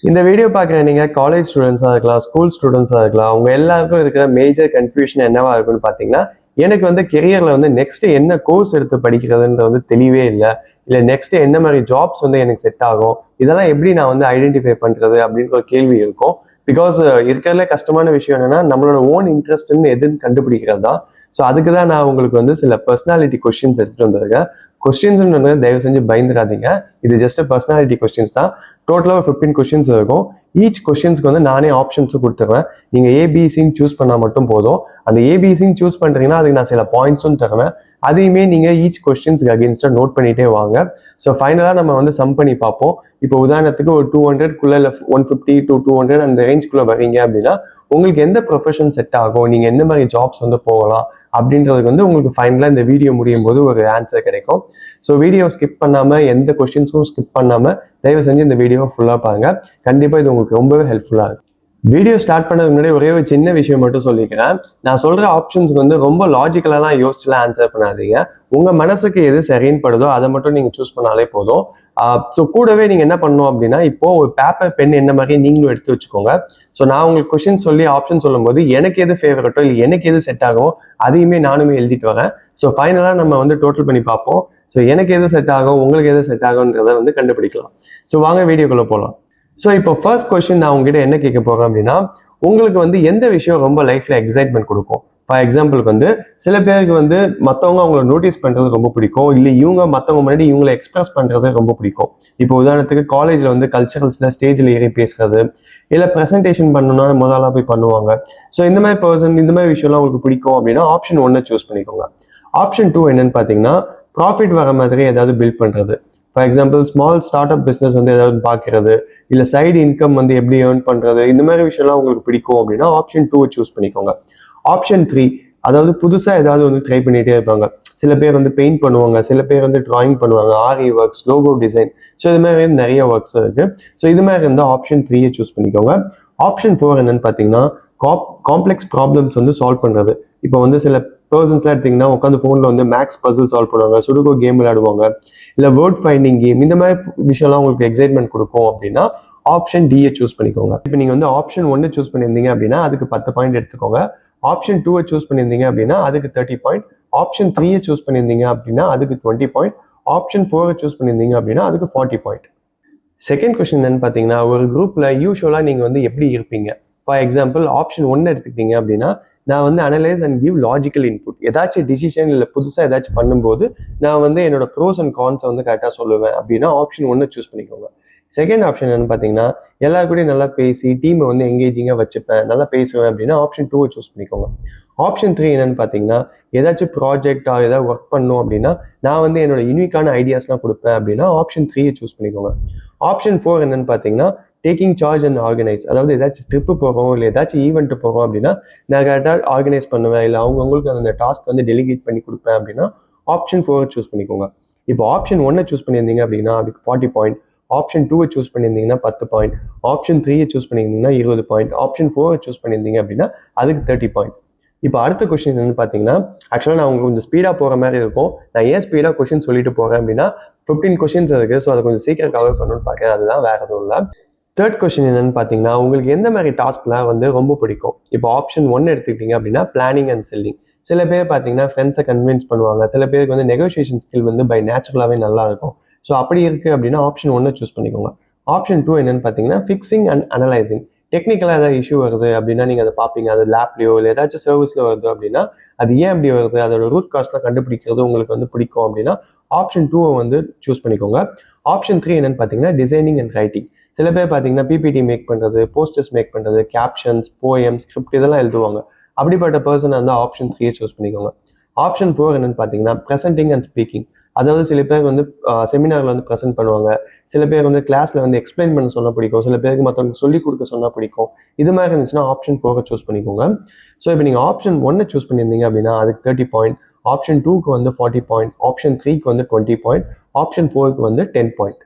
இந்த வீடியோ பார்க்குற நீங்கள் காலேஜ் ஸ்டூடெண்ட்ஸாக இருக்கலாம், ஸ்கூல் ஸ்டூடெண்ட்ஸாக இருக்கலாம், அவங்க எல்லாருக்கும் இருக்கிற மேஜர் கன்ஃபியூஷன் என்னவா இருக்குன்னு பார்த்தீங்கன்னா, எனக்கு வந்து கெரியரில் வந்து நெக்ஸ்ட் என்ன கோர்ஸ் எடுத்து படிக்கிறதுன்ற வந்து தெளிவே இல்லை நெக்ஸ்ட் என்ன மாதிரி ஜாப்ஸ் வந்து எனக்கு செட் ஆகும், இதெல்லாம் எப்படி நான் வந்து ஐடென்டிஃபை பண்ணுறது அப்படின்ற ஒரு கேள்வி இருக்கும். பிகாஸ் இருக்கிறதுல கஷ்டமான விஷயம் என்னன்னா நம்மளோட ஓன் இன்ட்ரெஸ்ட்னு எதுன்னு கண்டுபிடிக்கிறது தான். ஸோ அதுக்கு தான் நான் உங்களுக்கு வந்து சில பர்சனாலிட்டி கொஸ்டின்ஸ் எடுத்துகிட்டு வந்திருக்கேன். கொஸ்டின்ஸ் தயவு செஞ்சு பயந்துடாதீங்க. இது ஜஸ்ட் பர்சனாலிட்டி கொஸ்டின்ஸ் தான். டோட்டலாக 15 கொஸ்டின்ஸ் இருக்கும். ஈச் கொஸ்டின்ஸ்க்கு வந்து நானே ஆப்ஷன்ஸும் கொடுத்துருவேன். நீங்கள் ஏபிசின்னு சூஸ் பண்ணால் மட்டும் போதும். அந்த ஏபிசின்னு சூஸ் பண்ணுறீங்கன்னா அதுக்கு நான் சில பாயிண்ட்ஸும் தருவேன். அதையுமே நீங்கள் ஈச் கொஸ்டின்ஸ்க்கு அகேன்ஸ்டாக நோட் பண்ணிகிட்டே வாங்க. ஸோ ஃபைனலாக நம்ம வந்து சம் பண்ணி பார்ப்போம். இப்போ உதாரணத்துக்கு ஒரு 200 இல்லை 150 to 200 அந்த ரேஞ்சுக்குள்ளே வரீங்க அப்படின்னா உங்களுக்கு எந்த ப்ரொஃபஷன் செட் ஆகும், நீங்கள் எந்த மாதிரி ஜாப்ஸ் வந்து போகலாம் அப்படின்றதுக்கு வந்து உங்களுக்கு ஃபைனலாக இந்த வீடியோ முடியும் போது ஒரு ஆன்சர் கிடைக்கும். ஸோ வீடியோ ஸ்கிப் பண்ணாமல், எந்த கொஸ்டின்ஸும் ஸ்கிப் பண்ணாமல் தயவு செஞ்சு இந்த வீடியோவை ஃபுல்லாக பாருங்கள். கண்டிப்பாக இது உங்களுக்கு ரொம்பவே ஹெல்ப்ஃபுல்லாக இருக்கும். வீடியோ ஸ்டார்ட் பண்ணதுக்கு முன்னாடி ஒரே ஒரு சின்ன விஷயம் மட்டும் சொல்லிக்கிறேன். நான் சொல்கிற ஆப்ஷன்ஸ்க்கு வந்து ரொம்ப லாஜிக்கலாலாம் யோசிச்சுலாம் ஆன்சர் பண்ணாதீங்க. உங்கள் மனசுக்கு எது சரின்னு படுதோ அதை மட்டும் நீங்கள் சூஸ் பண்ணாலே போதும். ஸோ கூடவே நீங்கள் என்ன பண்ணணும் அப்படின்னா, இப்போ ஒரு பேப்பர் பென் என்ன மாதிரி நீங்களும் எடுத்து வச்சுக்கோங்க. ஸோ நான் உங்களுக்கு கொஸ்டின் சொல்லி ஆப்ஷன் சொல்லும்போது எனக்கு எது ஃபேவரட்டோ இல்லை எனக்கு எது செட் ஆகும் அதையுமே நானுமே எழுதிட்டு வரேன். ஸோ ஃபைனலாக நம்ம வந்து டோட்டல் பண்ணி பார்ப்போம். ஸோ எனக்கு எது செட் ஆகும், உங்களுக்கு எது செட் ஆகுன்றதை வந்து கண்டுபிடிக்கலாம். ஸோ வாங்க வீடியோக்குள்ளே போகலாம். ஸோ இப்போ ஃபர்ஸ்ட் கொஸ்டின் நான் உங்ககிட்ட என்ன கேட்க போகிறேன் அப்படின்னா, உங்களுக்கு வந்து எந்த விஷயம் ரொம்ப லைஃப்ல எக்ஸைட்மெண்ட் கொடுக்கும்? ஃபார் எக்ஸாம்பிளுக்கு வந்து சில பேருக்கு வந்து மற்றவங்க அவங்கள நோட்டீஸ் பண்ணுறது ரொம்ப பிடிக்கும், இல்லை இவங்க மற்றவங்க முன்னாடி இவங்களை எக்ஸ்பிரஸ் பண்ணுறது ரொம்ப பிடிக்கும். இப்போ உதாரணத்துக்கு காலேஜில் வந்து கல்ச்சரல்ஸில் ஸ்டேஜில் ஏறி பேசுறது, இல்லை ப்ரெசன்டேஷன் பண்ணணும்னா முதல்ல போய் பண்ணுவாங்க. ஸோ இந்த மாதிரி பர்சன், இந்த மாதிரி விஷயம்லாம் உங்களுக்கு பிடிக்கும் அப்படின்னா ஆப்ஷன் 1 சூஸ் பண்ணிக்கோங்க. ஆப்ஷன் 2 என்னன்னு பார்த்தீங்கன்னா, ப்ராஃபிட் வர மாதிரி ஏதாவது பில்ட் பண்ணுறது. For example small start up business வந்து ஏதாவது பார்க்கறது, இல்லை சைடு இன்கம் வந்து எப்படி ஏர்ன் பண்ணுறது, இந்த மாதிரி விஷயம்லாம் உங்களுக்கு பிடிக்கும் அப்படின்னா ஆப்ஷன் 2 சூஸ் பண்ணிக்கோங்க. ஆப்ஷன் 3 அதாவது புதுசாக ஏதாவது வந்து ட்ரை பண்ணிகிட்டே இருப்பாங்க. சில பேர் வந்து பெயிண்ட் பண்ணுவாங்க, சில பேர் வந்து டிராயிங் பண்ணுவாங்க, ஆரி ஒர்க்ஸ், லோகோ டிசைன், ஸோ இது மாதிரி நிறைய ஒர்க்ஸ் இருக்கு. ஸோ இது மாதிரி இருந்தால் ஆப்ஷன் 3 சூஸ் பண்ணிக்கோங்க. ஆப்ஷன் 4 என்னன்னு பார்த்தீங்கன்னா, காம்ப்ளெக்ஸ் ப்ராப்ளம்ஸ் வந்து சால்வ் பண்ணுறது. இப்போ வந்து சில பர்சன்ஸ்லாம் எடுத்தீங்கன்னா உட்காந்து ஃபோனில் வந்து மேக்ஸ் பசில் சால்வ் பண்ணுவாங்க, சுடுகோ கேம் விளையாடுவாங்க, இல்லை வேர்ட் ஃபைண்டிங் கேம், இந்த மாதிரி விஷயம்லாம் உங்களுக்கு எக்ஸைட்மெண்ட் கொடுக்கும் அப்படின்னா ஆப்ஷன் D சூஸ் பண்ணிக்கோங்க. இப்போ நீங்கள் வந்து ஆப்ஷன் 1 சூஸ் பண்ணியிருந்தீங்க அப்படின்னா அதுக்கு 10 பாயிண்ட் எடுத்துக்கோங்க. ஆப்ஷன் 2 சூஸ் பண்ணியிருந்தீங்க அப்படின்னா அதுக்கு 30 பாயிண்ட். ஆப்ஷன் 3 சூஸ் பண்ணியிருந்தீங்க அப்படின்னா அதுக்கு 20 பாயிண்ட். ஆப்ஷன் 4 சூஸ் பண்ணியிருந்தீங்க அப்படின்னா அதுக்கு 40 பாயிண்ட். செகண்ட் கொஸ்டின் என்னன்னு பார்த்தீங்கன்னா, ஒரு குரூப்ல யூஸ்வலாக நீங்கள் வந்து எப்படி இருப்பீங்க? ஃபார் எக்ஸாம்பிள் ஆப்ஷன் 1 எடுத்துக்கிட்டீங்க அப்படின்னா, நான் வந்து analyse and give logical input. ஏதாச்சும் டிசிஷன் இல்லை புதுசாக ஏதாச்சும் பண்ணும்போது நான் வந்து என்னோட ப்ரோஸ் அண்ட் கான்ஸை வந்து கரெக்டாக சொல்லுவேன் அப்படின்னா ஆப்ஷன் 1 சூஸ் பண்ணிக்கோங்க. செகண்ட் ஆப்ஷன் என்னன்னு பார்த்தீங்கன்னா, எல்லாருக்கூடயும் நல்லா பேசி டீமை வந்து எங்கேஜிங்காக வச்சுப்பேன், நல்லா பேசுவேன் அப்படின்னா ஆப்ஷன் 2 சூஸ் பண்ணிக்கோங்க. ஆப்ஷன் 3 என்னன்னு பார்த்தீங்கன்னா, ஏதாச்சும் ப்ராஜெக்டா ஏதாவது ஒர்க் பண்ணும் அப்படின்னா நான் வந்து என்னோட யூனிக்கான ஐடியாஸ்லாம் கொடுப்பேன் அப்படின்னா ஆப்ஷன் 3 சூஸ் பண்ணிக்கோங்க. ஆப்ஷன் 4 என்னன்னு பார்த்தீங்கன்னா, டேக்கிங் சார்ஜ் அண்ட் ஆர்கனைஸ். அதாவது ஏதாச்சும் ட்ரிப்பு போகிறோம் இல்லை ஏதாச்சும் ஈவெண்ட் போகிறோம் அப்படின்னா நான் கரெக்டாக ஆர்கனைஸ் பண்ணுவேன், இல்லை அவங்கவுங்களுக்கு அந்த டாஸ்க் வந்து டெலிகேட் பண்ணி கொடுப்பேன் அப்படின்னா ஆப்ஷன் 4 சூஸ் பண்ணிக்கோங்க. இப்போ ஆப்ஷன் 1 சூஸ் பண்ணியிருந்தீங்க அப்படின்னா அதுக்கு 40 பாயிண்ட். ஆப்ஷன் 2 சூஸ் பண்ணியிருந்தீங்கன்னா 10 பாயிண்ட். ஆப்ஷன் 3 சூஸ் பண்ணியிருந்தீங்கன்னா 20 பாயிண்ட். ஆப்ஷன் 4 சூஸ் பண்ணியிருந்தீங்க அப்படின்னா அதுக்கு 30 பாயிண்ட். இப்போ அடுத்த கொஸ்டின் என்னன்னு பார்த்தீங்கன்னா, ஆக்சுவலாக நான் உங்களுக்கு கொஞ்சம் ஸ்பீடாக போகிற மாதிரி இருக்கும். நான் ஏன் ஸ்பீடாக கொஸ்டின் சொல்லிட்டு போகிறேன் அப்படின்னா 15 கொஸ்டின்ஸ் இருக்குது. ஸோ அதை கொஞ்சம் சீக்கிரம் கவர் பண்ணணும்னு பார்க்குறேன், அதுதான், வேறு எதுவும் இல்லை. தேர்ட் கொஸ்டின் என்னன்னு பார்த்தீங்கன்னா, உங்களுக்கு எந்த மாதிரி டாஸ்க்லாம் வந்து ரொம்ப பிடிக்கும்? இப்போ ஆப்ஷன் 1 எடுத்துக்கிட்டீங்க அப்படின்னா பிளானிங் அண்ட் செல்லிங். சில பேர் பார்த்தீங்கன்னா ஃப்ரெண்ட்ஸை கன்வின்ஸ் பண்ணுவாங்க, சில பேருக்கு வந்து நெகோசியேஷன் ஸ்கில் வந்து பை நேச்சுரலாகவே நல்லா இருக்கும். ஸோ அப்படி இருக்குது அப்படின்னா ஆப்ஷன் 1 சூஸ் பண்ணிக்கோங்க. ஆப்ஷன் 2 என்னன்னு பார்த்தீங்கன்னா ஃபிக்ஸிங் அண்ட் அனலைசிங். டெக்னிக்கலாக ஏதாவது இஷ்யூ வருது அப்படின்னா நீங்கள் அதை பார்ப்பீங்க, அது லேப்லையோ இல்லை ஏதாச்சும் சர்வீஸில் வருது அப்படின்னா அது ஏன் அப்படி வருது, அதோட ரூட் காஸ்ட்லாம் கண்டுபிடிக்கிறது உங்களுக்கு வந்து பிடிக்கும் அப்படின்னா ஆப்ஷன் 2 வந்து சூஸ் பண்ணிக்கோங்க. ஆப்ஷன் 3 என்னன்னு பார்த்தீங்கன்னா டிசைனிங் அண்ட் ரைட்டிங். சில பேர் பார்த்தீங்கன்னா பிபிடி மேக் பண்ணுறது, போஸ்டர்ஸ் மேக் பண்ணுறது, கேப்ஷன்ஸ், போயம், ஸ்கிரிப்ட் இதெல்லாம் எழுதுவாங்க. அப்படிப்பட்ட பர்சன் வந்து ஆப்ஷன் 3 சூஸ் பண்ணிக்கோங்க. ஆப்ஷன் 4 என்னன்னு பார்த்தீங்கன்னா ப்ரெசென்டிங் அண்ட் ஸ்பீக்கிங். அதாவது சில பேர் வந்து செமினாரில் வந்து ப்ரெசென்ட் பண்ணுவாங்க, சில பேர் வந்து கிளாஸில் வந்து எக்ஸ்பிளைன் பண்ண சொன்னால் பிடிக்கும், சில பேருக்கு மற்றவங்களுக்கு சொல்லிக் கொடுக்க சொன்னால் பிடிக்கும். இது மாதிரி இருந்துச்சுன்னா ஆப்ஷன் 4 சூஸ் பண்ணிக்கோங்க. ஸோ இப்போ நீங்கள் ஆப்ஷன் 1 சூஸ் பண்ணியிருந்தீங்க அப்படின்னா அதுக்கு 30 பாயிண்ட். ஆப்ஷன் 2க்கு வந்து 40 பாயிண்ட். ஆப்ஷன் 3க்கு வந்து 20 பாயிண்ட். ஆப்ஷன் 4க்கு வந்து 10 பாயிண்ட்.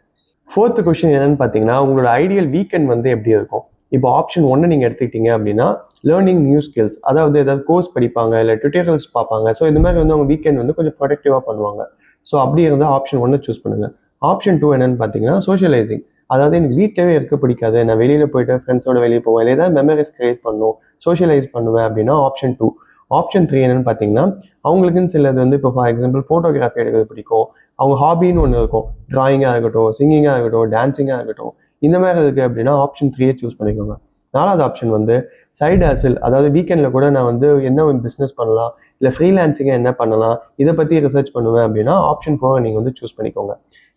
ஃபோர்த் கொஸ்டின் என்னன்னு பார்த்தீங்கன்னா, உங்களோட ஐடியல் வீக்கெண்ட் வந்து எப்படி இருக்கும்? இப்போ ஆப்ஷன் 1 நீங்கள் எடுத்துக்கிட்டீங்க அப்படின்னா லேர்னிங் நியூ ஸ்கில்ஸ், அதாவது ஏதாவது கோர்ஸ் படிப்பாங்க, இல்லை டுட்டோரியல்ஸ் பார்ப்பாங்க. ஸோ இந்த மாதிரி வந்து அவங்க வீக்கெண்ட் வந்து கொஞ்சம் ப்ரொடக்டிவாக பண்ணுவாங்க. ஸோ அப்படி இருந்தால் ஆப்ஷன் 1 சூஸ் பண்ணுங்க. ஆப்ஷன் 2 என்னன்னு பார்த்தீங்கன்னா சோஷியலைசிங், அதாவது எனக்கு வீட்டிலவே இருக்க பிடிக்காது, நான் வெளியில் போயிட்டு ஃப்ரெண்ட்ஸோட வெளியே போவேன், இல்லை ஏதாவது மெமரிஸ் கிரியேட் பண்ணும், சோஷியலைஸ் பண்ணுவேன் அப்படின்னா ஆப்ஷன் 2. ஆப்ஷன் 3 என்னன்னு பார்த்தீங்கன்னா, அவங்களுக்குன்னு சிலது வந்து இப்போ ஃபார் எக்ஸாம்பிள் ஃபோட்டோகிராஃபி எடுக்கிறது பிடிக்கும், அவங்க ஹாபின்னு ஒன்று இருக்கும், டிராயிங்காக இருக்கட்டும், சிங்கிங்காக இருக்கட்டும், டான்ஸிங்காக இருக்கட்டும், இந்த மாதிரி இருக்குது அப்படின்னா ஆப்ஷன் 3 சூஸ் பண்ணிக்கோங்க. 4வது ஆப்ஷன் வந்து சைடு ஹசில், அதாவது வீக்கெண்டில் கூட நான் வந்து என்ன பிஸ்னஸ் பண்ணலாம், இல்லை ஃப்ரீலான்சிங்காக என்ன பண்ணலாம், இதை பற்றி ரிசர்ச் பண்ணுவேன் அப்படின்னா ஆப்ஷன் 4 நீங்கள் வந்து சூஸ் பண்ணிக்கோங்க.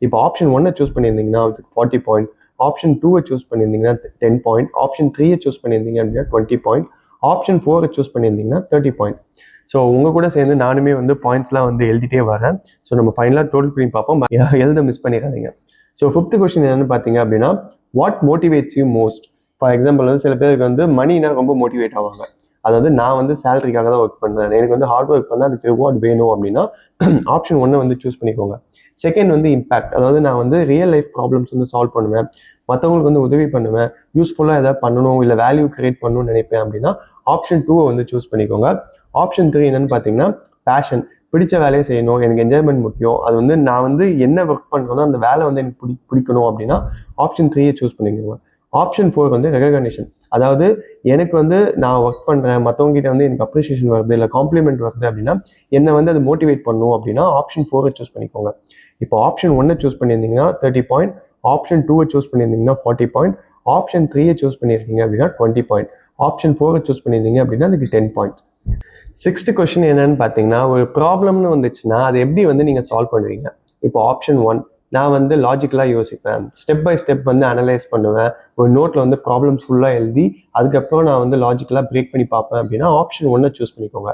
இப்போ ஆப்ஷன் 1 சூஸ் பண்ணியிருந்தீங்கன்னா அதுக்கு 40 பாயிண்ட், ஆப்ஷன் 2 சூஸ் பண்ணியிருந்தீங்கன்னா 10 பாயிண்ட், ஆப்ஷன் 3 சூஸ் பண்ணியிருந்தீங்க அப்படின்னா 20 பாயிண்ட், ஆப்ஷன் 4 சூஸ் பண்ணியிருந்தீங்கன்னா 30 பாயிண்ட். ஸோ உங்கள் கூட சேர்ந்து நானுமே வந்து பாயிண்ட்ஸ்லாம் வந்து எழுதிட்டே வரேன். ஸோ நம்ம ஃபைனலாக டோட்டல் பண்ணி பார்ப்போம், எழுத மிஸ் பண்ணிடாதீங்க. ஸோ 5th கொஸ்டின் என்னன்னு பார்த்தீங்க அப்படின்னா, what motivates you most? For example வந்து சில பேருக்கு வந்து மணினா ரொம்ப மோட்டிவேட் ஆவாங்க. அதாவது நான் வந்து சேலரிக்காக தான் ஒர்க் பண்ணுறேன், எனக்கு வந்து ஹார்ட் ஒர்க் பண்ணால் அதுக்கு ரிவார்ட் வேணும் அப்படின்னா ஆப்ஷன் 1 வந்து சூஸ் பண்ணிக்கோங்க. செகண்ட் வந்து இம்பாக்ட், அதாவது நான் வந்து ரியல் லைஃப் ப்ராப்ளம்ஸ் வந்து சால்வ் பண்ணுவேன், மற்றவங்களுக்கு வந்து உதவி பண்ணுவேன், யூஸ்ஃபுல்லாக எதாவது பண்ணணும் இல்லை வேல்யூ கிரியேட் பண்ணணும்னு நினைப்பேன் அப்படின்னா ஆப்ஷன் 2 வந்து சூஸ் பண்ணிக்கோங்க. ஆப்ஷன் 3 என்னன்னு பார்த்தீங்கன்னா பேஷன், பிடிச்ச வேலையை செய்யணும், எனக்கு என்ஜாய்மெண்ட் முக்கியம், அது வந்து நான் வந்து என்ன ஒர்க் பண்ணுறோன்னா அந்த வேலை வந்து எனக்கு பிடிக்கணும் அப்படின்னா ஆப்ஷன் 3 சூஸ் பண்ணிக்கோங்க. ஆப்ஷன் 4 வந்து ரெகக்னிஷன், அதாவது எனக்கு வந்து நான் ஒர்க் பண்ணுறேன், மற்றவங்ககிட்ட வந்து எனக்கு அப்ரிசியேஷன் வருது இல்லை காம்ப்ளிமெண்ட் வருது அப்படின்னா என்னை வந்து அது மோட்டிவேட் பண்ணும் அப்படின்னா ஆப்ஷன் 4 சூஸ் பண்ணிக்கோங்க. இப்போ ஆப்ஷன் 1 சூஸ் பண்ணியிருந்தீங்கன்னா 30 பாயிண்ட், ஆப்ஷன் 2 சூஸ் பண்ணியிருந்தீங்கன்னா 40 பாயிண்ட், ஆப்ஷன் 3 சூஸ் பண்ணியிருக்கீங்க அப்படின்னா 20 பாயிண்ட், ஆப்ஷன் 4 சூஸ் பண்ணியிருந்தீங்க அப்படின்னா அதுக்கு 10 பாயிண்ட். 6th கொஸ்டின் என்னன்னு பார்த்தீங்கன்னா, ஒரு ப்ராப்ளம்னு வந்துச்சுன்னா அதை எப்படி வந்து நீங்கள் சால்வ் பண்ணுவீங்க? இப்போ ஆப்ஷன் 1, நான் வந்து லாஜிக்கலாக யோசிப்பேன், ஸ்டெப் பை ஸ்டெப் வந்து அனலைஸ் பண்ணுவேன், ஒரு நோட்டில் வந்து ப்ராப்ளம்ஸ் ஃபுல்லாக எழுதி அதுக்கப்புறம் நான் வந்து லாஜிக்கலாக பிரேக் பண்ணி பார்ப்பேன் அப்படின்னா ஆப்ஷன் 1 சூஸ் பண்ணிக்கோங்க.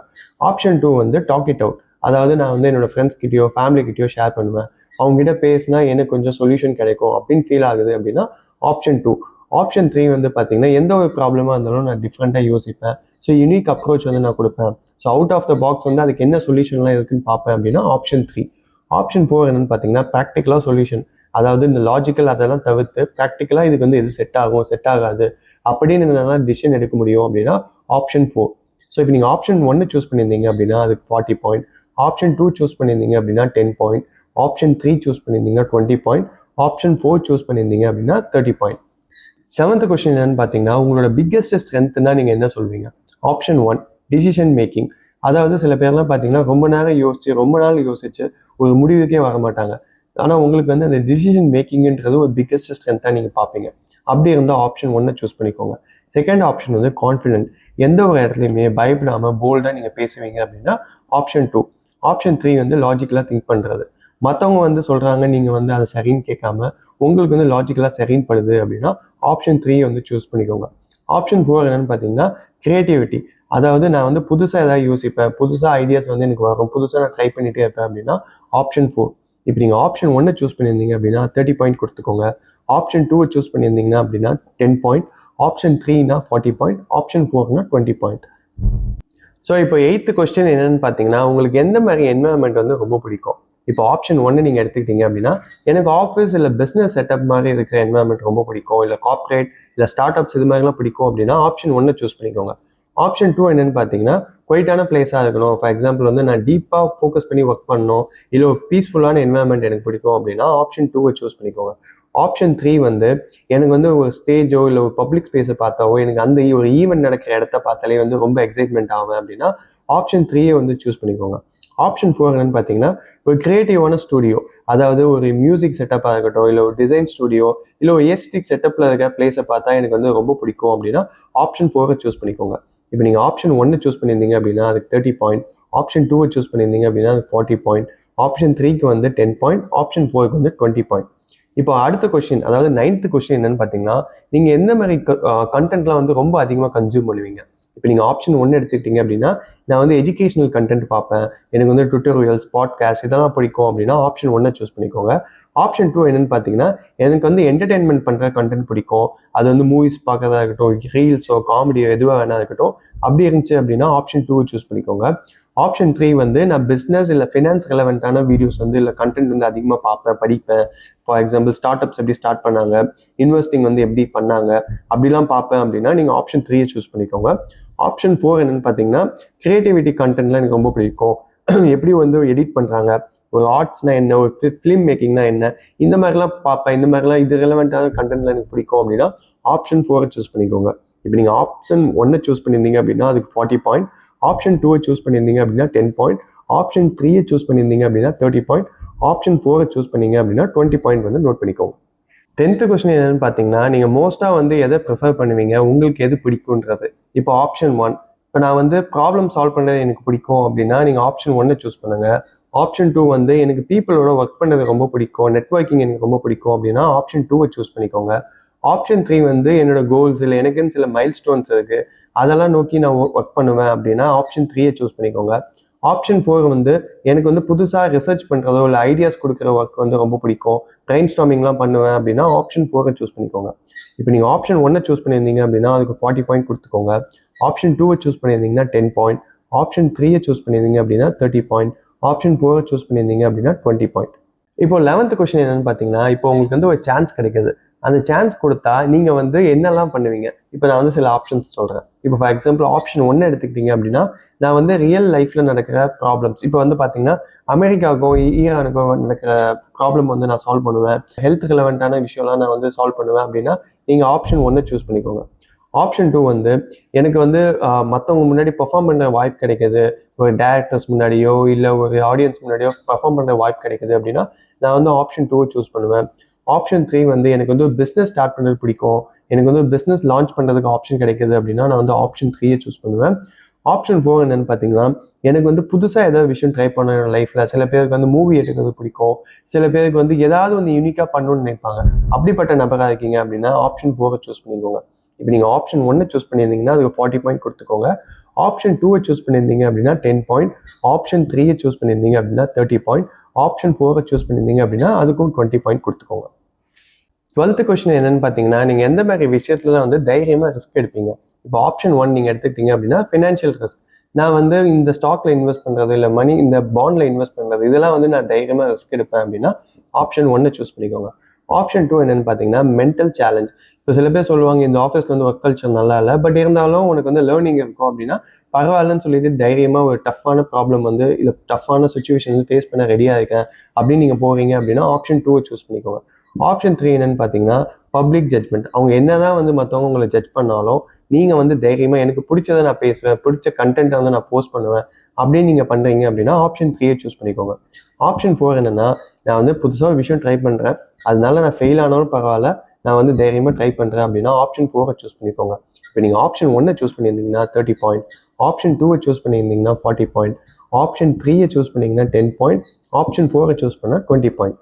ஆப்ஷன் 2 வந்து டாக் இட் அவுட், அதாவது நான் வந்து என்னோட ஃப்ரெண்ட்ஸ் கிட்டயோ ஃபேமிலி கிட்டயோ ஷேர் பண்ணுவேன், அவங்ககிட்ட பேசினா எனக்கு கொஞ்சம் சொல்யூஷன் கிடைக்கும் அப்படின்னு ஃபீல் ஆகுது அப்படின்னா ஆப்ஷன் 2. ஆப்ஷன் 3 வந்து பார்த்தீங்கன்னா எந்த ஒரு ப்ராப்ளமாக இருந்தாலும் நான் டிஃப்ரெண்ட்டாக யோசிப்பேன், ஸோ யூனிக் அப்ரோச் வந்து நான் கொடுப்பேன், so out of the box வந்து அதுக்கு என்ன சொல்யூஷன்லாம் இருக்குன்னு பார்ப்பேன் அப்படின்னா ஆப்ஷன் 3. ஆப்ஷன் 4 என்னன்னு பார்த்தீங்கன்னா ப்ராக்டிக்கலாக சொல்யூஷன், அதாவது இந்த லாஜிக்கல் அதெல்லாம் தவிர்த்து ப்ராக்டிக்கலாக இதுக்கு வந்து எது செட் ஆகும் செட் ஆகாது அப்படின்னு நல்லா டிசிஷன் எடுக்க முடியும் அப்படின்னா ஆப்ஷன் 4. ஸோ இப்போ நீங்கள் ஆப்ஷன் 1 சூஸ் பண்ணியிருந்தீங்க அப்படின்னா அதுக்கு 40 பாயிண்ட், ஆப்ஷன் 2 சூஸ் பண்ணியிருந்தீங்க அப்படின்னா 10 பாயிண்ட், ஆப்ஷன் 3 சூஸ் பண்ணியிருந்தீங்கன்னா 20 பாயிண்ட், ஆப்ஷன் 4 சூஸ் பண்ணியிருந்தீங்க அப்படின்னா 30 பாயிண்ட். 7th கொஸ்டின் என்னன்னு பார்த்தீங்கன்னா, உங்களோட பிக்கெஸ்ட் ஸ்ட்ரென்த்னா நீங்கள் என்ன சொல்வீங்க? ஆப்ஷன் 1 டிசிஷன் மேக்கிங், அதாவது சில பேர்லாம் பார்த்தீங்கன்னா ரொம்ப நேரம் யோசிச்சு ரொம்ப நாள் யோசிச்சு ஒரு முடிவுக்கே வர மாட்டாங்க, ஆனால் உங்களுக்கு வந்து அந்த டிசிஷன் மேக்கிங்ன்றது ஒரு பிக்கெஸ்ட் ஸ்ட்ரென்த்தாக நீங்கள் பார்ப்பீங்க. அப்படி இருந்தால் ஆப்ஷன் 1 சூஸ் பண்ணிக்கோங்க. செகண்ட் ஆப்ஷன் வந்து கான்ஃபிடென்ட், எந்த ஒரு இடத்துலையுமே பயப்படாமல் போல்டாக நீங்கள் பேசுவீங்க அப்படின்னா ஆப்ஷன் 2. ஆப்ஷன் 3 வந்து லாஜிக்கலாக திங்க் பண்ணுறது, மற்றவங்க வந்து சொல்கிறாங்க நீங்கள் வந்து அதை சரின்னு கேட்காம உங்களுக்கு வந்து லாஜிக்கலாக சரின்னு படுது அப்படின்னா ஆப்ஷன் 3 வந்து சூஸ் பண்ணிக்கோங்க. ஆப்ஷன் 4 என்னன்னு பார்த்தீங்கன்னா கிரியேட்டிவிட்டி, அதாவது நான் வந்து புதுசாக ஏதாவது யோசிப்பேன், புதுசாக ஐடியாஸ் வந்து எனக்கு வரும், புதுசாக நான் ட்ரை பண்ணிகிட்டே இருப்பேன் அப்படின்னா ஆப்ஷன் 4. இப்போ நீங்கள் ஆப்ஷன் 1 சூஸ் பண்ணியிருந்தீங்க அப்படின்னா 30 பாயிண்ட் கொடுத்துக்கோங்க, ஆப்ஷன் 2 சூஸ் பண்ணியிருந்தீங்கன்னா அப்படின்னா 10 பாயிண்ட், ஆப்ஷன் 3னா 40 பாயிண்ட், ஆப்ஷன் 4னா 20 பாயிண்ட். ஸோ இப்போ 8th கொஸ்டின் என்னன்னு பார்த்தீங்கன்னா, உங்களுக்கு எந்த மாதிரி என்வரன்மெண்ட் வந்து ரொம்ப பிடிக்கும்? இப்போ ஆப்ஷன் 1 நீங்கள் எடுத்துக்கிட்டீங்க அப்படின்னா எனக்கு ஆஃபீஸ் இல்லை பிஸ்னஸ் செட்டப் மாதிரி இருக்கிற என்வரன்மெண்ட் ரொம்ப பிடிக்கும், இல்லை கார்ப்பரேட் இல்லை ஸ்டார்ட் அப்ஸ் இது மாதிரிலாம் பிடிக்கும் அப்படின்னா ஆப்ஷன் 1 சூஸ் பண்ணிக்கோங்க. ஆப்ஷன் 2 என்னன்னு பார்த்தீங்கன்னா குவைட்டான பிளேஸாக இருக்கணும், ஃபார் எக்ஸாம்பிள் வந்து நான் டீப்பாக ஃபோக்கஸ் பண்ணி ஒர்க் பண்ணணும், இல்லை ஒரு பீஸ்ஃபுல்லான என்வரன்மெண்ட் எனக்கு பிடிக்கும் அப்படின்னா ஆப்ஷன் 2 சூஸ் பண்ணிக்கோங்க. ஆப்ஷன் 3 வந்து எனக்கு வந்து ஒரு ஸ்டேஜோ இல்லை ஒரு பப்ளிக் ஸ்பேஸை பார்த்தாவோ எனக்கு அந்த ஒரு ஈவெண்ட் நடக்கிற இடத்த பார்த்தாலே வந்து ரொம்ப எக்ஸைட்மெண்ட் ஆகும் அப்படின்னா ஆப்ஷன் 3 வந்து சூஸ் பண்ணிக்கோங்க. ஆப்ஷன் 4 என்னன்னு பார்த்தீங்கன்னா ஒரு கிரியேட்டிவான ஸ்டுடியோ, அதாவது ஒரு மியூசிக் செட்டப்பாக இருக்கட்டும், இல்லை ஒரு டிசைன் ஸ்டுடியோ, இல்லை ஒரு ஏஸ்டிக் செட்டப்பில் இருக்கிற பிளேஸை பார்த்தா எனக்கு வந்து ரொம்ப பிடிக்கும் அப்படின்னா ஆப்ஷன் 4 சூஸ் பண்ணிக்கோங்க. இப்போ நீங்கள் ஆப்ஷன் 1 சூஸ் பண்ணியிருந்தீங்க அப்படின்னா அதுக்கு 30 பாயிண்ட், ஆப்ஷன் 2 சூஸ் பண்ணியிருந்தீங்க அப்படின்னா அதுக்கு 40 பாயிண்ட், ஆப்ஷன் 3க்கு வந்து 10 பாயிண்ட், ஆப்ஷன் 4க்கு வந்து 20 பாயிண்ட். இப்போ அடுத்த கொஸ்டின், அதாவது 9th கொஸ்டின் என்னன்னு பார்த்தீங்கன்னா, நீங்கள் எந்த மாதிரி கண்டென்ட்லாம் வந்து ரொம்ப அதிகமாக கன்சியூம் பண்ணுவீங்க? இப்போ நீங்கள் ஆப்ஷன் 1 எடுத்துக்கிட்டீங்க அப்படின்னா நான் வந்து எஜுகேஷனல் கண்டென்ட் பார்ப்பேன், எனக்கு வந்து ட்விட்டோரியல்ஸ் பாட்காஸ்ட் இதெல்லாம் பிடிக்கும் அப்படின்னா ஆப்ஷன் 1 சூஸ் பண்ணிக்கோங்க. ஆப்ஷன் 2 என்னன்னு பார்த்தீங்கன்னா எனக்கு வந்து என்டர்டைன்மெண்ட் பண்ணுற கண்டென்ட் பிடிக்கும், அது வந்து மூவிஸ் பார்க்கறதா இருக்கட்டும், ரீல்ஸோ காமெடியோ எதுவாக வேணா இருக்கட்டும், அப்படி இருந்துச்சு அப்படின்னா ஆப்ஷன் 2 சூஸ் பண்ணிக்கோங்க. ஆப்ஷன் 3 வந்து நான் பிஸ்னஸ் இல்லை ஃபினான்ஸ் ரெலவெண்ட்டான வீடியோஸ் வந்து இல்லை கண்டென்ட் வந்து அதிகமாக பார்ப்பேன் படிப்பேன், ஃபார் எக்ஸாம்பிள் ஸ்டார்ட் அப்ஸ் எப்படி ஸ்டார்ட் பண்ணாங்க, இன்வெஸ்டிங் வந்து எப்படி பண்ணாங்க அப்படிலாம் பார்ப்பேன் அப்படின்னா நீங்கள் ஆப்ஷன் 3 சூஸ் பண்ணிக்கோங்க. ஆப்ஷன் 4 என்னன்னு பார்த்தீங்கன்னா கிரியேட்டிவிட்டி கண்டென்ட்லாம் எனக்கு ரொம்ப பிடிக்கும், எப்படி வந்து எடிட் பண்ணுறாங்க, ஒரு ஆர்ட்ஸ்னா என்ன, ஒரு ஃபிலிம் மேக்கிங்னா என்ன, இந்த மாதிரிலாம் பார்ப்பேன். இந்த மாதிரிலாம் இது ரிலவெண்ட்டான கண்டென்ட்லாம் எனக்கு பிடிக்கும் அப்படின்னா ஆப்ஷன் 4 சூஸ் பண்ணிக்கோங்க. இப்போ நீங்கள் ஆப்ஷன் 1 சூஸ் பண்ணியிருந்தீங்க அப்படின்னா அதுக்கு 40 பாயிண்ட், ஆப்ஷன் 2 சூஸ் பண்ணியிருந்தீங்க அப்படின்னா 10 பாயிண்ட், ஆப்ஷன் 3 சூஸ் பண்ணியிருந்தீங்க அப்படின்னா 30 பாயிண்ட், ஆப்ஷன் 4 சூஸ் பண்ணீங்க அப்படின்னா 20 பாயிண்ட் வந்து நோட் பண்ணிக்கோங்க. 10th கொஸ்டின் என்னன்னு பார்த்தீங்கன்னா, நீங்கள் மோஸ்ட்டாக வந்து எதை ப்ரிஃபர் பண்ணுவீங்க, உங்களுக்கு எது பிடிக்குன்றது. இப்போ ஆப்ஷன் 1, இப்போ நான் வந்து ப்ராப்ளம் சால்வ் பண்ணது எனக்கு பிடிக்கும் அப்படின்னா நீங்கள் ஆப்ஷன் 1 சூஸ் பண்ணுங்க. ஆப்ஷன் 2 வந்து எனக்கு பீப்புளோட ஒர்க் பண்ணது ரொம்ப பிடிக்கும், நெட்வொர்க்கிங் எனக்கு ரொம்ப பிடிக்கும் அப்படின்னா ஆப்ஷன் 2 சூஸ் பண்ணிக்கோங்க. ஆப்ஷன் 3 வந்து என்னோட கோல்ஸ் இல்லை எனக்குன்னு சில மைல் ஸ்டோன்ஸ் இருக்கு, அதெல்லாம் நோக்கி நான் ஒர்க் பண்ணுவேன் அப்படின்னா ஆப்ஷன் 3 சூஸ் பண்ணிக்கோங்க. ஆப்ஷன் 4 வந்து எனக்கு வந்து புதுசாக ரிசர்ச் பண்ணுறதோ இல்லை ஐடியாஸ் கொடுக்குற ஒர்க் வந்து ரொம்ப பிடிக்கும், பிரெயின் ஸ்டார்மிங்லாம் பண்ணுவேன் அப்படின்னா ஆப்ஷன் 4 சூஸ் பண்ணிக்கோங்க. இப்போ நீங்கள் ஆப்ஷன் 1 சூஸ் பண்ணியிருந்தீங்க அப்படின்னா அதுக்கு 40 பாயிண்ட் கொடுத்துக்கோங்க. ஆப்ஷன் 2 சூஸ் பண்ணியிருந்தீங்கன்னா 10 பாயிண்ட், ஆப்ஷன் 3 சூஸ் பண்ணியிருந்தீங்க அப்படின்னா 30 பாயிண்ட், ஆப்ஷன் 4 சூஸ் பண்ணியிருந்தீங்க அப்படின்னா 20 பாயிண்ட். இப்போ 11th கொஸ்டின் என்னன்னு பார்த்தீங்கன்னா, இப்போ உங்களுக்கு வந்து ஒரு சான்ஸ் கிடைக்குது. அந்த சான்ஸ் கொடுத்தா நீங்கள் வந்து என்னெல்லாம் பண்ணுவீங்க? இப்போ நான் வந்து சில ஆப்ஷன்ஸ் சொல்கிறேன். இப்போ ஃபார் எக்ஸாம்பிள் ஆப்ஷன் 1 எடுத்துக்கிட்டீங்க அப்படின்னா நான் வந்து ரியல் லைஃப்பில் நடக்கிற ப்ராப்ளம்ஸ், இப்போ வந்து பார்த்தீங்கன்னா அமெரிக்காவுக்கும் ஈரானுக்கும் நடக்கிற ப்ராப்ளம் வந்து நான் சால்வ் பண்ணுவேன், ஹெல்த் ரிலவெண்ட்டான விஷயம்லாம் நான் வந்து சால்வ் பண்ணுவேன் அப்படின்னா நீங்கள் ஆப்ஷன் 1 சூஸ் பண்ணிக்கோங்க. ஆப்ஷன் 2 வந்து எனக்கு வந்து மற்றவங்க முன்னாடி பெர்ஃபார்ம் பண்ணுற வாய்ப்பு கிடைக்குது, ஒரு டேரக்டர்ஸ் முன்னாடியோ இல்லை ஒரு ஆடியன்ஸ் முன்னாடியோ பெர்ஃபார்ம் பண்ணுற வாய்ப்பு கிடைக்குது அப்படின்னா நான் வந்து ஆப்ஷன் 2 சூஸ் பண்ணுவேன். ஆப்ஷன் 3 வந்து எனக்கு வந்து ஒரு பிஸ்னஸ் ஸ்டார்ட் பண்ணுறது பிடிக்கும், எனக்கு வந்து பிஸ்னஸ் லான்ச் பண்ணுறதுக்கு ஆப்ஷன் கிடைக்குது அப்படின்னா நான் வந்து ஆப்ஷன் 3 சூஸ் பண்ணுவேன். ஆப்ஷன் 4 என்னன்னு பார்த்தீங்கன்னா எனக்கு வந்து புதுசாக ஏதாவது விஷயம் ட்ரை பண்ண லைஃப்பில், சில பேருக்கு வந்து மூவி எடுக்கிறது பிடிக்கும், சில பேருக்கு வந்து ஏதாவது வந்து யூனிக்காக பண்ணணும்னு நினைப்பாங்க, அப்படிப்பட்ட நபராக இருக்கீங்க அப்படின்னா ஆப்ஷன் 4 சூஸ் பண்ணிக்கோங்க. இப்போ நீங்கள் ஆப்ஷன் 1 சூஸ் பண்ணியிருந்தீங்கன்னா அதுக்கு 40 பாயிண்ட் கொடுத்துக்கோங்க. ஆப்ஷன் 2 சூஸ் பண்ணியிருந்தீங்க அப்படின்னா 10 பாயிண்ட், ஆப்ஷன் 3 சூஸ் பண்ணியிருந்தீங்க அப்படின்னா 30 பாயிண்ட், ஆப்ஷன் 4 சூஸ் பண்ணியிருந்தீங்க அப்படின்னா அதுக்கும் 20 பாயிண்ட் கொடுத்துக்கோங்க. 12th கொஸ்டின் என்னன்னு பார்த்தீங்கன்னா நீங்கள் எந்த மாதிரி விஷயத்துல வந்து தைரியமாக ரிஸ்க் எடுப்பீங்க? இப்போ ஆப்ஷன் 1 நீங்கள் எடுத்துக்கிட்டீங்க அப்படின்னா ஃபினான்ஷியல் ரிஸ்க், நான் வந்து இந்த ஸ்டாக்ல இன்வெஸ்ட் பண்ணுறது இல்லை மணி இந்த பாண்ட்ல இன்வெஸ்ட் பண்ணுறது இதெல்லாம் வந்து நான் தைரியமாக ரிஸ்க் எடுப்பேன் அப்படின்னா ஆப்ஷன் 1 சூஸ் பண்ணிக்கோங்க. ஆப்ஷன் 2 என்னன்னு பார்த்தீங்கன்னா மென்டல் சேலஞ்ச், இப்போ சில பேர் சொல்லுவாங்க இந்த ஆஃபீஸ்ல வந்து ஒர்க் கல்ச்சர் நல்லா இல்லை, பட் இருந்தாலும் உனக்கு வந்து லேர்னிங் இருக்கும் அப்படின்னா பரவாயில்லன்னு சொல்லிட்டு தைரியமாக ஒரு டஃப்பான ப்ராப்ளம் வந்து இல்லை டஃப்பான சுச்சுவேஷன் ஃபேஸ் பண்ண ரெடியாக இருக்கேன் அப்படின்னு நீங்கள் போவீங்க அப்படின்னா ஆப்ஷன் 2 சூஸ் பண்ணிக்கோங்க. ஆப்ஷன் 3 என்னன்னு பார்த்தீங்கன்னா பப்ளிக் ஜட்மெண்ட், அவங்க என்னதான் வந்து மற்றவங்க உங்களை ஜட்ஜ் பண்ணாலும் நீங்கள் வந்து தைரியமாக எனக்கு பிடிச்சதை நான் பேசுவேன், பிடிச்ச கண்டென்ட்டை வந்து நான் போஸ்ட் பண்ணுவேன் அப்படின்னு நீங்கள் பண்ணுறீங்க அப்படின்னா ஆப்ஷன் 3 சூஸ் பண்ணிக்கோங்க. ஆப்ஷன் 4 என்னன்னா நான் வந்து புதுசாக ஒரு விஷயம் ட்ரை பண்ணுறேன், அதனால நான் ஃபெயில் ஆனாலும் பரவாயில்ல, நான் வந்து தைரியமாக ட்ரை பண்ணுறேன் அப்படின்னா ஆப்ஷன் 4 சூஸ் பண்ணிக்கோங்க. இப்போ நீங்கள் ஆப்ஷன் 1 சூஸ் பண்ணியிருந்தீங்கன்னா 30 பாயிண்ட், ஆப்ஷன் 2 சூஸ் பண்ணியிருந்தீங்கன்னா 40 பாயிண்ட், ஆப்ஷன் 3 சூஸ் பண்ணிங்கன்னா 10 பாயிண்ட், ஆப்ஷன் 4 சூஸ் பண்ணால் 20 பாயிண்ட்.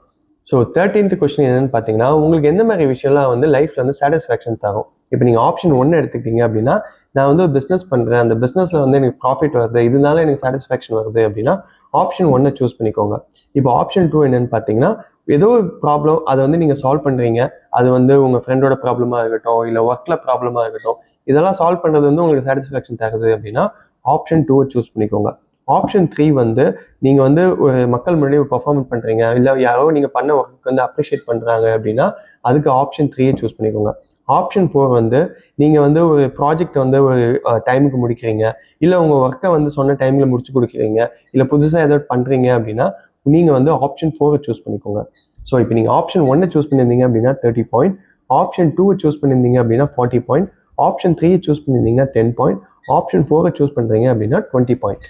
ஸோ 13th கொஸ்டின் என்னன்னு பார்த்தீங்கன்னா உங்களுக்கு எந்த மாதிரி விஷயம்லாம் வந்து லைஃப்பில் வந்து சாட்டிஸ்ஃபேக்ஷன் தரும்? இப்போ நீங்கள் ஆப்ஷன் 1 எடுத்துக்கிட்டீங்க அப்படின்னா நான் வந்து ஒரு பிஸ்னஸ் பண்ணுறேன், அந்த பிஸ்னஸில் வந்து எனக்கு ப்ராஃபிட் வருது, இதனால எனக்கு சாட்டிஸ்ஃபேக்ஷன் வருது அப்படின்னா ஆப்ஷன் 1 சூஸ் பண்ணிக்கோங்க. இப்போ ஆப்ஷன் 2 என்னன்னு பார்த்தீங்கன்னா ஏதோ ஒரு ப்ராப்ளம் அதை வந்து நீங்கள் சால்வ் பண்ணுறீங்க, அது வந்து உங்கள் ஃப்ரெண்டோட ப்ராப்ளமாக இருக்கட்டும் இல்லை ஒர்க்கில் ப்ராப்ளமாக இருக்கட்டும், இதெல்லாம் சால்வ் பண்ணுறது வந்து உங்களுக்கு சாட்டிஸ்ஃபேக்ஷன் தருது அப்படின்னா ஆப்ஷன் 2 சூஸ் பண்ணிக்கோங்க. ஆப்ஷன் 3 வந்து நீங்கள் வந்து ஒரு மக்கள் முன்னாடி ஒரு பர்ஃபார்மன்ஸ் பண்ணுறீங்க இல்லை யாரோ நீங்கள் பண்ண ஒர்க் வந்து அப்ரிஷியேட் பண்ணுறாங்க அப்படின்னா அதுக்கு ஆப்ஷன் 3 சூஸ் பண்ணிக்கோங்க. ஆப்ஷன் 4 வந்து நீங்கள் வந்து ஒரு ப்ராஜெக்ட் வந்து ஒரு டைமுக்கு முடிக்கிறீங்க, இல்லை உங்கள் ஒர்க்கை வந்து சொன்ன டைமில் முடிச்சு கொடுக்குறீங்க, இல்லை புதுசாக ஏதாவது பண்ணுறீங்க அப்படின்னா நீங்கள் வந்து ஆப்ஷன் 4 சூஸ் பண்ணிக்கோங்க. ஸோ இப்போ நீங்கள் ஆப்ஷன் 1 சூஸ் பண்ணியிருந்தீங்க அப்படின்னா 30 பாயிண்ட், ஆப்ஷன் 2 சூஸ் பண்ணியிருந்தீங்க அப்படின்னா 40 பாயிண்ட், ஆப்ஷன் 3 சூஸ் பண்ணியிருந்தீங்கன்னா 10 பாயிண்ட், ஆப்ஷன் 4 சூஸ் பண்ணுறீங்க அப்படின்னா 20 பாயிண்ட்.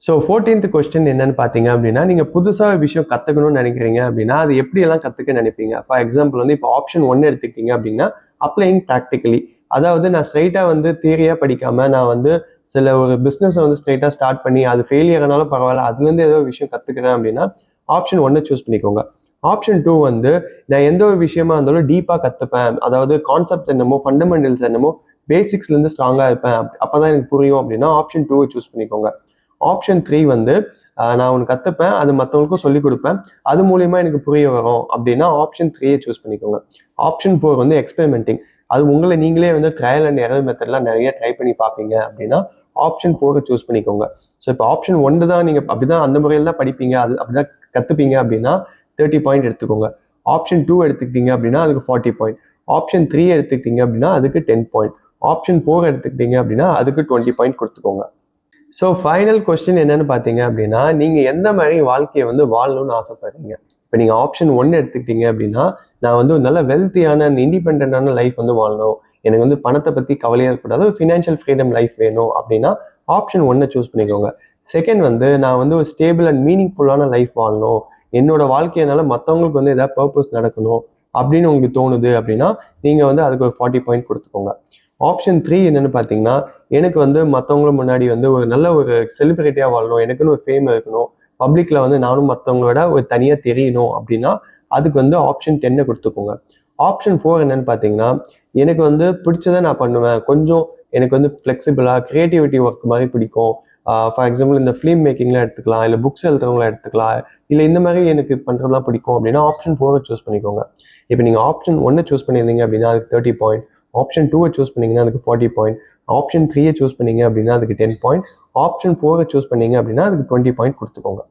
ஸோ 14th கொஸ்டின் என்னன்னு பார்த்தீங்க அப்படின்னா நீங்கள் புதுசாக விஷயம் கற்றுக்கணும்னு நினைக்கிறீங்க அப்படின்னா அது எப்படியெல்லாம் கற்றுக்க நினைப்பீங்க? ஃபார் எக்ஸாம்பிள் வந்து இப்போ ஆப்ஷன் 1 எடுத்துக்கிட்டீங்க அப்படின்னா அப்ளைங் ப்ராக்டிக்கலி, அதாவது நான் ஸ்ட்ரைட்டாக வந்து தியரியாக படிக்காமல் நான் வந்து சில ஒரு பிஸ்னஸை வந்து ஸ்ட்ரைட்டாக ஸ்டார்ட் பண்ணி அது ஃபெயிலியர் ஆனாலும் பரவாயில்ல அதுலேருந்து ஏதோ விஷயம் கற்றுக்கிறேன் அப்படின்னா ஆப்ஷன் 1 சூஸ் பண்ணிக்கோங்க. ஆப்ஷன் 2 வந்து நான் எந்த ஒரு விஷயமா இருந்தாலும் டீப்பாக கற்றுப்பேன், அதாவது கான்செப்ட் என்னமோ ஃபண்டமெண்டல்ஸ் என்னமோ பேசிக்ஸ்லேருந்து ஸ்ட்ராங்காக இருப்பேன், அப்போ தான் எனக்கு புரியும் அப்படின்னா ஆப்ஷன் 2 சூஸ் பண்ணிக்கோங்க. ஆப்ஷன் 3 வந்து நான் ஒன்று கற்றுப்பேன், அது மற்றவங்களுக்கும் சொல்லிக் கொடுப்பேன், அது மூலியமா எனக்கு புரிய வரும் அப்படின்னா ஆப்ஷன் 3 சூஸ் பண்ணிக்கோங்க. ஆப்ஷன் 4 வந்து எக்ஸ்பெரிமெண்டிங், அது உங்களை நீங்களே வந்து ட்ரையல் அண்ட் எரர் மெத்தட்லாம் நிறைய ட்ரை பண்ணி பார்ப்பீங்க அப்படின்னா ஆப்ஷன் 4 சூஸ் பண்ணிக்கோங்க. ஸோ இப்போ ஆப்ஷன் 1 தான் நீங்கள் அப்படிதான் அந்த முறையில் தான் படிப்பீங்க, அது அப்படிதான் கற்றுப்பீங்க அப்படின்னா 30 பாயிண்ட் எடுத்துக்கோங்க. ஆப்ஷன் 2 எடுத்துக்கிட்டீங்க அப்படின்னா அதுக்கு 40 பாயிண்ட், ஆப்ஷன் 3 எடுத்துக்கிட்டீங்க அப்படின்னா அதுக்கு 10 பாயிண்ட், ஆப்ஷன் 4 எடுத்துக்கிட்டீங்க அப்படின்னா அதுக்கு 20 பாயிண்ட் கொடுத்துக்கோங்க. ஸோ ஃபைனல் கொஸ்டின் என்னன்னு பார்த்தீங்க அப்படின்னா, நீங்க எந்த மாதிரி வாழ்க்கையை வந்து வாழணும்னு ஆசைப்படுறீங்க? இப்போ நீங்க ஆப்ஷன் 1 எடுத்துக்கிட்டீங்க அப்படின்னா, நான் வந்து ஒரு நல்ல வெல்த்தியான அண்ட் இண்டிபெண்டான லைஃப் வந்து வாழணும். எனக்கு வந்து பணத்தை பத்தி கவலையே இருக்கக்கூடாது. ஒரு ஃபினான்ஷியல் ஃப்ரீடம் லைஃப் வேணும் அப்படின்னா ஆப்ஷன் 1 சூஸ் பண்ணிக்கோங்க. செகண்ட் வந்து நான் வந்து ஒரு ஸ்டேபிள் அண்ட் மீனிங்ஃபுல்லான லைஃப் வாழணும். என்னோட வாழ்க்கையினால மற்றவங்களுக்கு வந்து ஏதாவது பர்பஸ் நடக்கணும் அப்படின்னு உங்களுக்கு தோணுது அப்படின்னா நீங்க வந்து அதுக்கு ஒரு 40 பாயிண்ட் கொடுத்துக்கோங்க. ஆப்ஷன் 3 என்னன்னு பார்த்தீங்கன்னா, எனக்கு வந்து மற்றவங்கள முன்னாடி வந்து ஒரு நல்ல ஒரு செலிபிரிட்டியாக வாழணும், எனக்குன்னு ஒரு ஃபேம் இருக்கணும், பப்ளிக்ல வந்து நானும் மற்றவங்களோட ஒரு தனியாக தெரியணும் அப்படின்னா அதுக்கு வந்து ஆப்ஷன் 10 கொடுத்துக்கோங்க. ஆப்ஷன் 4 என்னன்னு பார்த்தீங்கன்னா, எனக்கு வந்து பிடிச்சதை நான் பண்ணுவேன், கொஞ்சம் எனக்கு வந்து ஃப்ளெக்சிபிளாக கிரியேட்டிவிட்டி ஒர்க் மாதிரி பிடிக்கும். ஃபார் எக்ஸாம்பிள் இந்த ஃபிலிம் மேக்கிங்லாம் எடுத்துக்கலாம், இல்லை புக்ஸ் எழுதுறவங்கள எடுத்துக்கலாம், இல்லை இந்த மாதிரி எனக்கு பண்ணுறதுலாம் பிடிக்கும் அப்படின்னா ஆப்ஷன் 4 சூஸ் பண்ணிக்கோங்க. இப்போ நீங்கள் ஆப்ஷன் 1 சூஸ் பண்ணியிருந்தீங்க அப்படின்னா அதுக்கு 30 பாயிண்ட், ஆப்ஷன் 2 சூஸ் பண்ணீங்கன்னா அதுக்கு 40 பாயிண்ட், ஆப்ஷன் 3 சூஸ் பண்ணீங்க அப்படின்னா அதுக்கு 10 பாயிண்ட், ஆப்ஷன் 4 சூஸ் பண்ணீங்க அப்படின்னா அதுக்கு 20 பாயிண்ட் கொடுத்துக்கோங்க.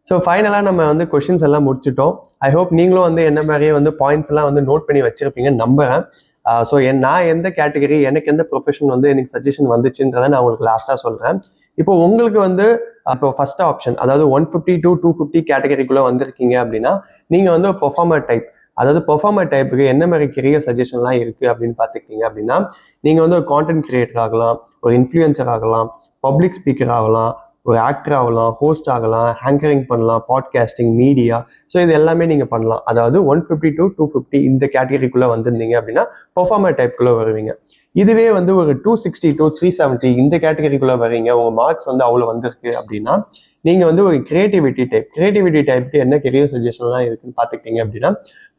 ஸோ ஃபைனலாக நம்ம வந்து கொஷின்ஸ் எல்லாம் முடிச்சுட்டோம். ஐ ஹோப் நீங்களும் வந்து என்ன மாதிரியே வந்து பாயிண்ட்ஸ் எல்லாம் வந்து நோட் பண்ணி வச்சிருப்பீங்கன்னு நம்புறேன். ஸோ நான் எந்த கேட்டகரி, எனக்கு எந்த ப்ரொஃபஷன் வந்து எனக்கு சஜஷன் வந்துச்சுன்றதை நான் உங்களுக்கு லாஸ்ட்டாக சொல்கிறேன். இப்போ உங்களுக்கு வந்து இப்போ ஃபர்ஸ்ட் ஆப்ஷன், அதாவது 150 to 250 கேட்டகரிக்குள்ளே வந்திருக்கீங்க அப்படின்னா நீங்கள் வந்து ஒரு பெர்ஃபார்மர் டைப். அதாவது பெர்ஃபார்மர் டைப்புக்கு என்ன மாதிரி கெரியர் சஜஷன்லாம் இருக்குது அப்படின்னு பார்த்துக்கிட்டீங்க அப்படின்னா நீங்கள் வந்து ஒரு கான்டென்ட் கிரியேட்டர் ஆகலாம், ஒரு இன்ஃப்ளூயன்சர் ஆகலாம், பப்ளிக் ஸ்பீக்கர் ஆகலாம், ஒரு ஆக்டர் ஆகலாம், ஹோஸ்ட் ஆகலாம், ஹேங்கரிங் பண்ணலாம், பாட்காஸ்டிங், மீடியா. ஸோ இது எல்லாமே நீங்கள் பண்ணலாம். அதாவது 150 to 250 இந்த கேட்டகரிக்குள்ளே வந்திருந்தீங்க அப்படின்னா பெர்ஃபார்மர் டைப்புக்குள்ளே வருவீங்க. இதுவே வந்து ஒரு 260 to 370 இந்த கேட்டகரிக்குள்ளே வரீங்க, உங்கள் மார்க்ஸ் வந்து அவ்வளோ வந்திருக்கு அப்படின்னா நீங்கள் வந்து ஒரு கிரியேட்டிவிட்டி டைப். கிரியேட்டிவிட்டி டைப்புக்கு என்ன கெரியர் சஜஷன்லாம் இருக்குன்னு பார்த்துக்கிட்டீங்க அப்படின்னா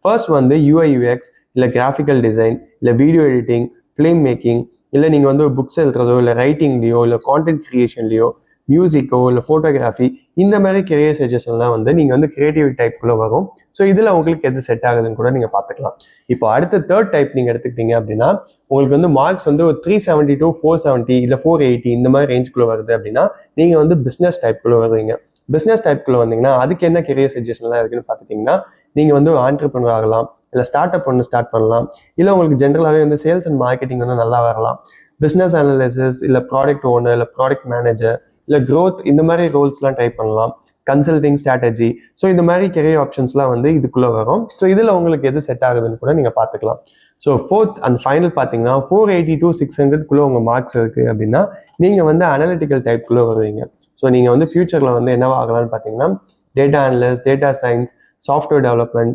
ஃபர்ஸ்ட் வந்து யூஐ யூஎக்ஸ், இல்லை கிராஃபிக்கல் டிசைன், இல்லை வீடியோ எடிட்டிங், ஃபிலிம் மேக்கிங், இல்லை நீங்கள் வந்து புக்ஸ் எழுதுறதோ, இல்லை ரைட்டிங்லேயோ, இல்லை கான்டென்ட் கிரியேஷன்லையோ, மியூசிக்கோ, இல்லை ஃபோட்டோகிராஃபி, இந்த மாதிரி கெரியர் சஜஷன்லாம் வந்து நீங்கள் வந்து கிரியேட்டிவ் டைப்புக்குள்ளே வரும். ஸோ இதில் உங்களுக்கு எது செட் ஆகுதுன்னு கூட நீங்கள் பார்த்துக்கலாம். இப்போ அடுத்த தேர்ட் டைப் நீங்கள் எடுத்துக்கிட்டீங்க அப்படின்னா உங்களுக்கு வந்து மார்க்ஸ் வந்து ஒரு 370 to 470 இல்லை 480 இந்த மாதிரி ரேஞ்சுக்குள்ளே வருது அப்படின்னா நீங்கள் வந்து பிஸ்னஸ் டைப்புக்குள்ளே வருவீங்க. பிஸ்னஸ் டைப்புக்குள்ளே வந்தீங்கன்னா அதுக்கு என்ன கெரியர் சஜஷன்லாம் இருக்குன்னு பார்த்துட்டிங்கன்னா நீங்கள் வந்து ஒரு ஆண்டர்பிரனர் ஆகலாம், இல்லை ஸ்டார்ட் அப் ஒன்று ஸ்டார்ட் பண்ணலாம், இல்லை உங்களுக்கு ஜென்ரலாகவே வந்து சேல்ஸ் அண்ட் மார்க்கெட்டிங் வந்து நல்லா வரலாம், பிஸ்னஸ் அனாலிசிஸ், இல்லை ப்ராடக்ட் ஓனர், இல்லை ப்ராடக்ட் மேனேஜர், இல்லை க்ரோத், இந்த மாதிரி ரோல்ஸ்லாம் ட்ரை பண்ணலாம், கன்சல்டிங், ஸ்ட்ராட்டஜி. ஸோ இந்த மாதிரி கெரியர் ஆப்ஷன்ஸ்லாம் வந்து இதுக்குள்ளே வரும். ஸோ இதில் உங்களுக்கு எது செட் ஆகுதுன்னு கூட நீங்கள் பார்த்துக்கலாம். ஸோ ஃபோர்த் அண்ட் ஃபைனல் பார்த்தீங்கன்னா 480 to 600 உங்கள் மார்க்ஸ் இருக்குது அப்படின்னா நீங்கள் வந்து அனலிட்டிக்கல் டைப்புக்குள்ளே வருவீங்க. ஸோ நீங்கள் வந்து ஃபியூச்சரில் வந்து என்னவா ஆகலாம்னு பார்த்தீங்கன்னா data analyst, data science, software development,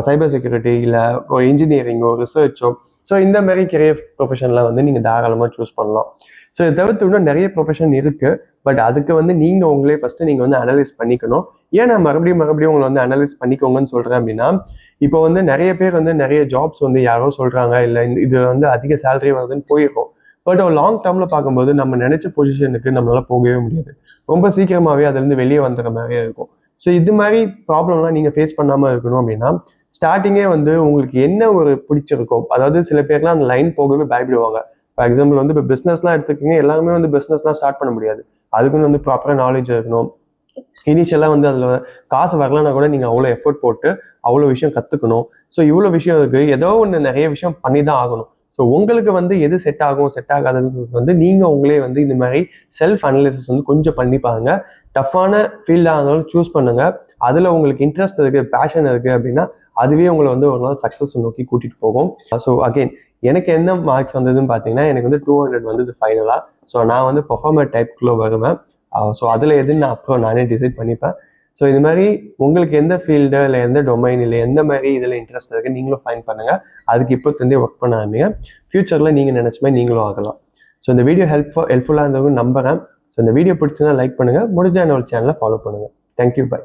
cyber security, இல்லை ஒரு இன்ஜினியரிங்கோ, ரிசர்ச்சோ, ஸோ இந்த மாதிரி கெரியர் ப்ரொஃபஷன்லாம் வந்து நீங்கள் தாராளமாக சூஸ் பண்ணலாம். ஸோ இதை தவிர்த்து இன்னும் நிறைய ப்ரொஃபஷன் இருக்கு. பட் அதுக்கு வந்து நீங்கள் உங்களே ஃபர்ஸ்ட் நீங்கள் வந்து அனலைஸ் பண்ணிக்கணும். ஏன் நான் மறுபடியும் உங்களை வந்து அனலைஸ் பண்ணிக்கோங்கன்னு சொல்கிறேன் அப்படின்னா இப்போ வந்து நிறைய பேர் வந்து நிறைய ஜாப்ஸ் வந்து யாரோ சொல்கிறாங்க, இல்லை இது வந்து அதிக சேலரி வருதுன்னு போயிருக்கோம். பட் ஒரு லாங் டேர்மில் பார்க்கும்போது நம்ம நினைச்ச பொசிஷனுக்கு நம்மளால போகவே முடியாது. ரொம்ப சீக்கிரமாகவே அதுலேருந்து வெளியே வந்துடுற மாதிரியே இருக்கும். ஸோ இது மாதிரி ப்ராப்ளம்லாம் நீங்கள் ஃபேஸ் பண்ணாமல் இருக்கணும் அப்படின்னா ஸ்டார்டிங்கே வந்து உங்களுக்கு என்ன ஒரு பிடிச்சிருக்கோ, அதாவது சில பேர்லாம் அந்த லைன் போகவே பயப்படுவாங்க. ஃபார் எக்ஸாம்பிள் வந்து இப்போ பிஸ்னஸ்லாம் எடுத்துக்கிங்க, எல்லாருமே வந்து பிஸ்னஸ்லாம் ஸ்டார்ட் பண்ண முடியாது. அதுக்குன்னு வந்து ப்ராப்பராக நாலேஜ் இருக்கணும். இனிஷியலாக வந்து அதில் காசு வரலன்னா கூட நீங்கள் அவ்வளோ எஃபர்ட் போட்டு அவ்வளோ விஷயம் கற்றுக்கணும். ஸோ இவ்வளோ விஷயம் இருக்குது, ஏதோ ஒன்று நிறைய விஷயம் பண்ணி தான் ஆகணும். ஸோ உங்களுக்கு வந்து எது செட் ஆகும் செட் ஆகாதுன்றது வந்து நீங்கள் உங்களே வந்து இந்த மாதிரி செல்ஃப் அனலிசிஸ் வந்து கொஞ்சம் பண்ணி பாருங்க. டஃப்பான ஃபீல்டாக இருந்தாலும் சூஸ் பண்ணுங்க. அதில் உங்களுக்கு இன்ட்ரெஸ்ட் இருக்குது, பேஷன் இருக்குது அப்படின்னா அதுவே உங்களை வந்து ஒரு நாள் சக்ஸஸ் நோக்கி கூட்டிகிட்டு போகும். ஸோ அகெயின் எனக்கு என்ன மார்க்ஸ் வந்ததுன்னு பார்த்தீங்கன்னா எனக்கு வந்து 200 வந்தது ஃபைனலாக. ஸோ நான் வந்து பெர்ஃபார்மர் டைப்புக்குள்ளே வருவேன். ஸோ அதில் எதுன்னு நான் அப்புறம் நானே டிசைட் பண்ணிப்பேன். ஸோ இது மாதிரி உங்களுக்கு எந்த ஃபீல்டு, இல்லை எந்த டொமைன், இல்லை எந்த மாதிரி இதில் இன்ட்ரெஸ்ட் இருக்குது நீங்களும் ஃபைன் பண்ணுங்கள். அதுக்கு இப்போத்தே ஒர்க் பண்ண ஆரம்பிங்க. ஃபியூச்சரில் நீங்கள் நினச்ச மாதிரி நீங்களும் ஆகலாம். ஸோ இந்த வீடியோ ஹெல்ப்ஃபுல்லாக இருந்தவங்க நம்புகிறேன். ஸோ இந்த வீடியோ பிடிச்சதுன்னா லைக் பண்ணுங்கள், முடிஞ்ச என்னோட சேனலை ஃபாலோ பண்ணுங்கள். Thank you, by.